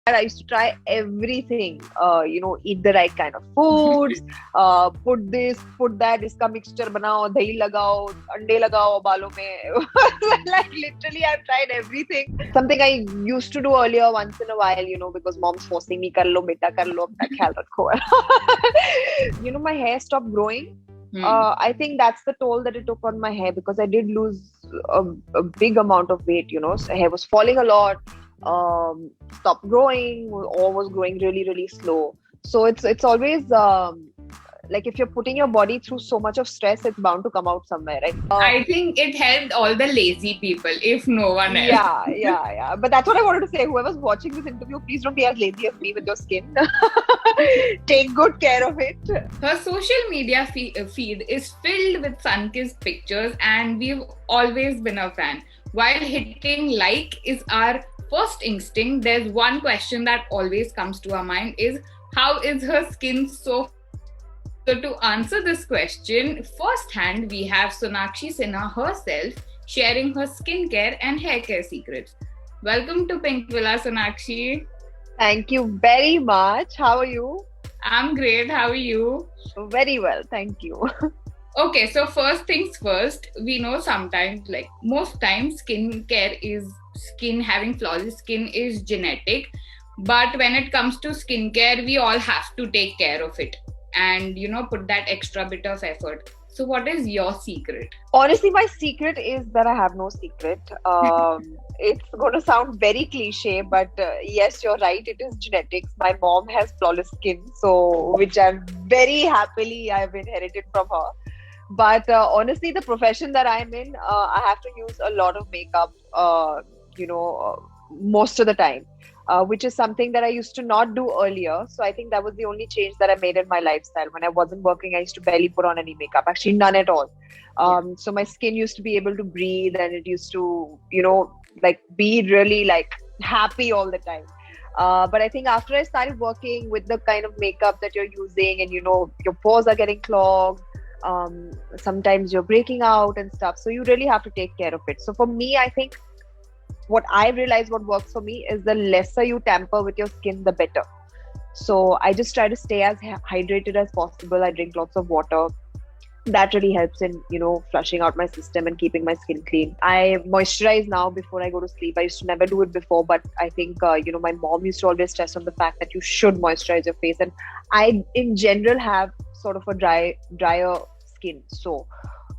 I used to try everything, eat the right kind of foods, put this, put that, iska mixture banao, dahi lagao, ande lagao balon mein. Like literally I've tried everything. Something I used to do earlier once in a while, because mom's forcing me, kar lo beta, kar lo, apna khayal rakho. My hair stopped growing. I think that's the toll that it took on my hair, because I did lose a big amount of weight, so hair was falling a lot, stopped growing, or was growing really, really slow. So it's always like if you're putting your body through so much of stress, it's bound to come out somewhere, right? I think it helped all the lazy people, if no one else. Yeah. But that's what I wanted to say. Whoever's watching this interview, please don't be as lazy as me with your skin. Take good care of it. Her social media feed is filled with sun-kissed pictures, and we've always been a fan. While hitting like is our first instinct, there's one question that always comes to our mind is, how is her skin so? So to answer this question firsthand, we have Sonakshi Sinha herself sharing her skincare and hair care secrets. Welcome to Pink Villa, Sonakshi. Thank you very much. How are you? I'm great. How are you? Very well. Thank you. Okay, so first things first, we know sometimes, like most times, having flawless skin is genetic. But when it comes to skincare, we all have to take care of it and put that extra bit of effort. So what is your secret? Honestly, my secret is that I have no secret. It's going to sound very cliche, but yes, you're right, it is genetics. My mom has flawless skin, so which I've I've inherited from her. But honestly, the profession that I'm in, I have to use a lot of makeup most of the time. Which is something that I used to not do earlier. So I think that was the only change that I made in my lifestyle. When I wasn't working, I used to barely put on any makeup, actually none at all. So my skin used to be able to breathe, and it used to, be really happy all the time. But I think after I started working with the kind of makeup that you're using, and your pores are getting clogged, sometimes you're breaking out and stuff. So you really have to take care of it. So for me, I think what I realized what works for me is the lesser you tamper with your skin, the better. So I just try to stay as hydrated as possible. I drink lots of water. That really helps in, flushing out my system and keeping my skin clean. I moisturize now before I go to sleep. I used to never do it before, but I think, my mom used to always stress on the fact that you should moisturize your face. And I, in general, have sort of a drier skin. So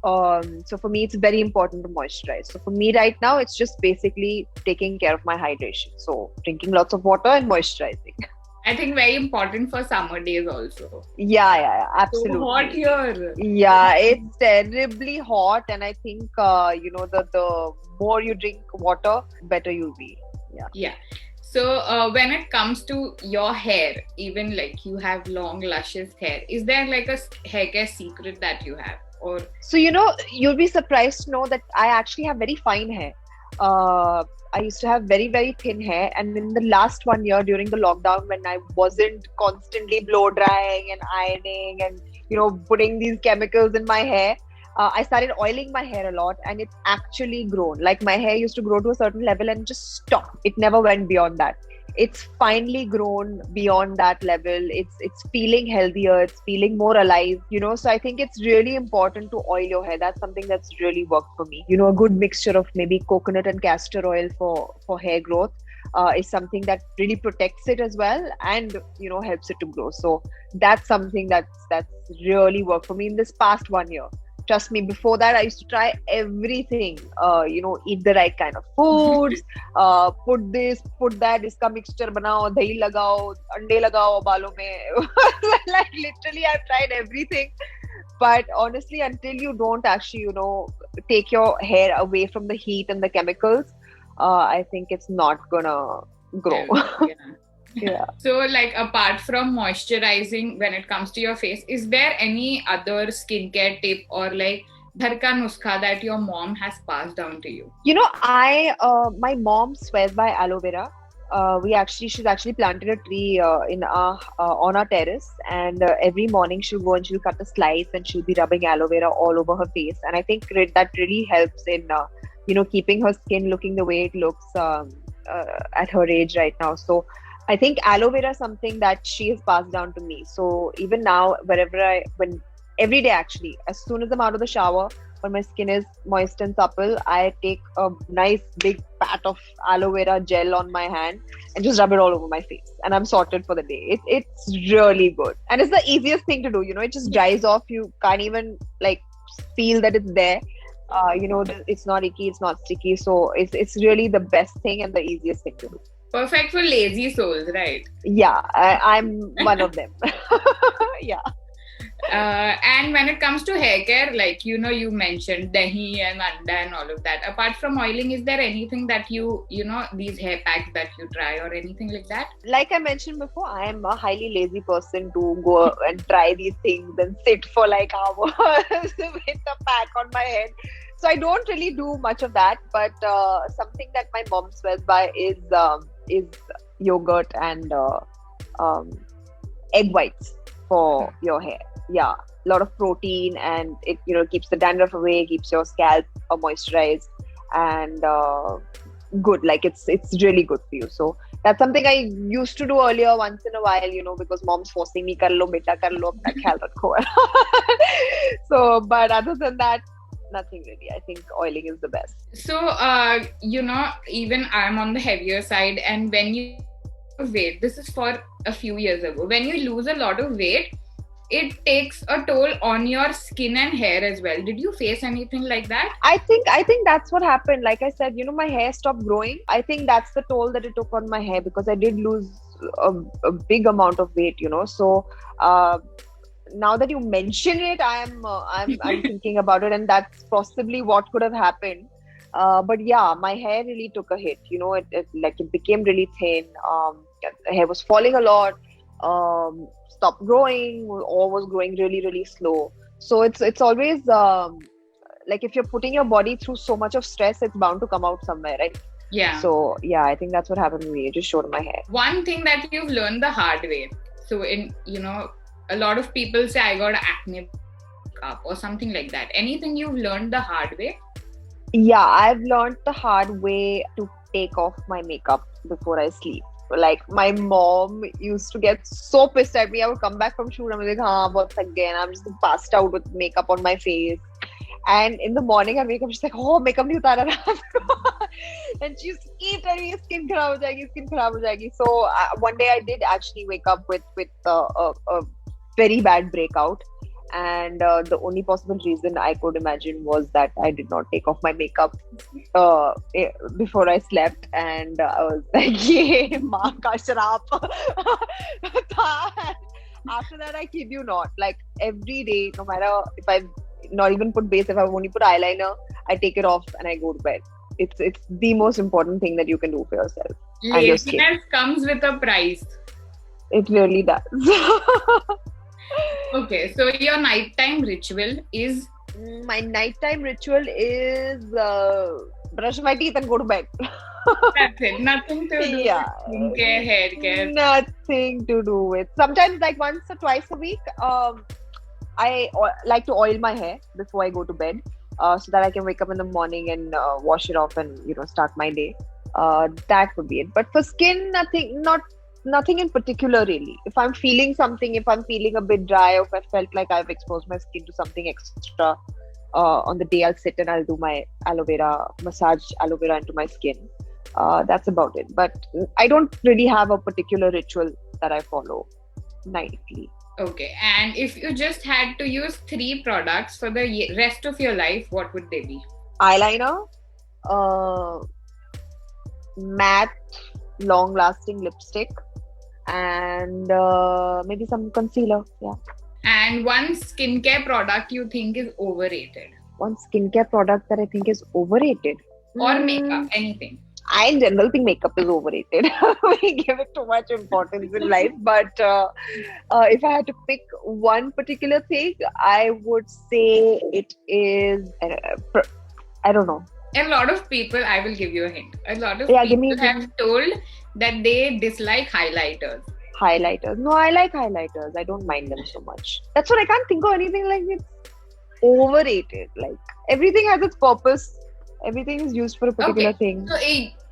for me, it's very important to moisturize. So for me right now, it's just basically taking care of my hydration. So drinking lots of water and moisturizing. I think very important for summer days also. Yeah, absolutely. So hot here. Yeah, it's terribly hot, and I think the more you drink water, better you'll be. Yeah. So when it comes to your hair, even like you have long, luscious hair, is there like a hair care secret that you have? So, you'll be surprised to know that I actually have very fine hair. I used to have very, very thin hair. And in the last 1 year during the lockdown, when I wasn't constantly blow drying and ironing and, putting these chemicals in my hair, I started oiling my hair a lot, and it's actually grown. Like my hair used to grow to a certain level and just stop. It never went beyond that. It's finally grown beyond that level. It's feeling healthier. It's feeling more alive, So I think it's really important to oil your hair. That's something that's really worked for me. A good mixture of maybe coconut and castor oil for hair growth is something that really protects it as well, and helps it to grow. So that's something that's really worked for me in this past 1 year. Trust me, before that, I used to try everything, eat the right kind of foods, put this, put that, iska mixture banao, dahi lagao, ande lagao balon mein. Like literally, I've tried everything. But honestly, until you don't actually, take your hair away from the heat and the chemicals, I think it's not gonna grow. Yeah. So like apart from moisturizing when it comes to your face, is there any other skincare tip or like ghar ka nuskha that your mom has passed down to you? My mom swears by aloe vera. She's actually planted a tree on our terrace, and every morning she'll go and she'll cut a slice and she'll be rubbing aloe vera all over her face. And I think that really helps in keeping her skin looking the way it looks at her age right now. So I think aloe vera is something that she has passed down to me. So even now, every day actually, as soon as I'm out of the shower, when my skin is moist and supple, I take a nice big pat of aloe vera gel on my hand and just rub it all over my face, and I'm sorted for the day. It's really good, and it's the easiest thing to do. It just dries off. You can't even like feel that it's there. It's not icky, it's not sticky, so it's really the best thing and the easiest thing to do. Perfect for lazy souls, right? Yeah, I'm one of them. Yeah. And when it comes to hair care, like you mentioned dahi and anda and all of that. Apart from oiling, is there anything that these hair packs that you try or anything like that? Like I mentioned before, I am a highly lazy person to go and try these things and sit for like hours with a pack on my head. So I don't really do much of that. But something that my mom swears by is yogurt and egg whites for your hair. Yeah, a lot of protein, and it keeps the dandruff away, keeps your scalp moisturized and good. Like it's really good for you. So that's something I used to do earlier once in a while, because mom's forcing me, kar lo beta, kar lo, apna khayal rakho. So, but other than that, nothing really. I think oiling is the best. So, even I'm on the heavier side, and when you weight, this is for a few years ago, when you lose a lot of weight, it takes a toll on your skin and hair as well. Did you face anything like that? I think that's what happened. Like I said, my hair stopped growing. I think that's the toll that it took on my hair, because I did lose a big amount of weight. So now that you mention it, I'm thinking about it, and that's possibly what could have happened. But yeah, my hair really took a hit. It became really thin. Hair was falling a lot. Stopped growing, or was growing really, really slow. So it's always like if you're putting your body through so much of stress, it's bound to come out somewhere, right? Yeah. So yeah, I think that's what happened to me. It just showed my hair. One thing that you've learned the hard way. So a lot of people say I got acne up or something like that. Anything you've learned the hard way? Yeah, I've learned the hard way to take off my makeup before I sleep. Like my mom used to get so pissed at me. I would come back from shoot and I'm like, bahut thak gaye, and I'm just passed out with makeup on my face. And in the morning I wake up, she's like, oh, makeup nahi utara raat ko. And she used to keep telling me, skin kharab ho jayegi. So one day I did actually wake up with a very bad breakout. And the only possible reason I could imagine was that I did not take off my makeup before I slept, and I was like, "Ye maan ka sharap." After that, I kid you not, like every day, no matter if I not even put base, if I only put eyeliner, I take it off and I go to bed. It's the most important thing that you can do for yourself. Laziness comes with a price. It really does. Okay, so your nighttime ritual is? My nighttime ritual is brush my teeth and go to bed. That's it. Nothing to do with skincare, hair care. Nothing to do with. Sometimes, like once or twice a week, I like to oil my hair before I go to bed, so that I can wake up in the morning and wash it off and start my day. That would be it. But for skin, nothing in particular really. If I'm feeling something, if I'm feeling a bit dry, or if I felt like I've exposed my skin to something extra, on the day I'll sit and I'll do my massage aloe vera into my skin. That's about it. But I don't really have a particular ritual that I follow nightly. Okay, and if you just had to use 3 products for the rest of your life, what would they be? Eyeliner, matte, long-lasting lipstick, and maybe some concealer. Yeah. And one skincare product you think is overrated? One skincare product that I think is overrated? Or makeup, anything. I in general think makeup is overrated. We give it too much importance in life. But if I had to pick one particular thing, I would say it is, I don't know. A lot of people, I will give you a hint. A lot of people have told that they dislike highlighters. Highlighters. No, I like highlighters. I don't mind them so much. That's what I can't think of anything like it's overrated. Like everything has its purpose. Everything is used for a particular thing. So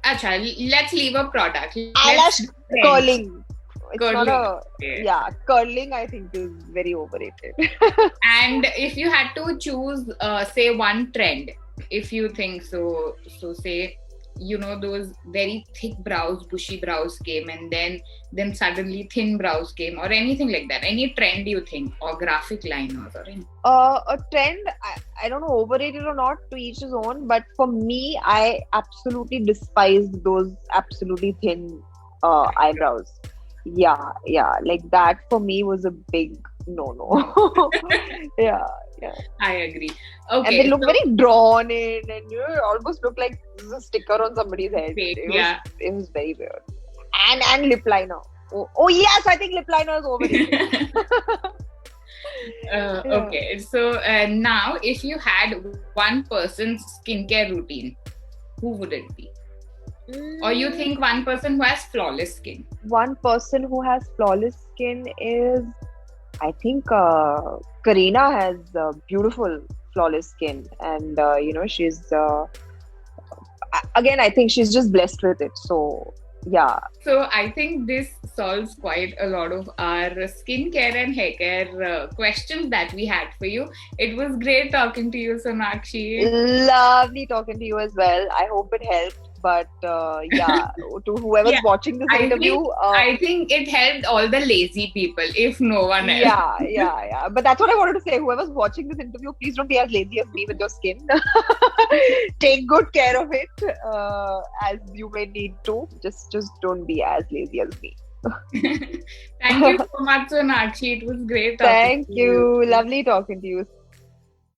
Acha, let's leave a product. Eyelash Let's trends. curling. It's not Curling. yeah, curling I think is very overrated. And if you had to choose, say, one trend, if you think so, say, those very thick brows, bushy brows came, and then suddenly thin brows came, or anything like that. Any trend you think, or graphic liners, or anything? A trend, I don't know, overrated or not, to each his own. But for me, I absolutely despised those absolutely thin eyebrows. Yeah, like that for me was a big no. Yeah. I agree. And Okay, they look very drawn in, and almost look like there's a sticker on somebody's head. Fake, It was very weird. And lip liner. Oh yes, I think lip liner is overrated. Okay, so now if you had one person's skincare routine, who would it be? Or you think one person who has flawless skin? One person who has flawless skin is, I think, Karina has beautiful flawless skin, and she's again, I think she's just blessed with it. So yeah. So I think this solves quite a lot of our skincare and hair care questions that we had for you. It was great talking to you, Sonakshi. Lovely talking to you as well. I hope it helped. But yeah, to whoever's watching this interview, I think it helped all the lazy people, if no one else. Yeah. But that's what I wanted to say. Whoever's watching this interview, please don't be as lazy as me with your skin. Take good care of it, as you may need to. Just don't be as lazy as me. Thank you so much, Sonakshi. It was great talking Thank to you. Lovely talking to you.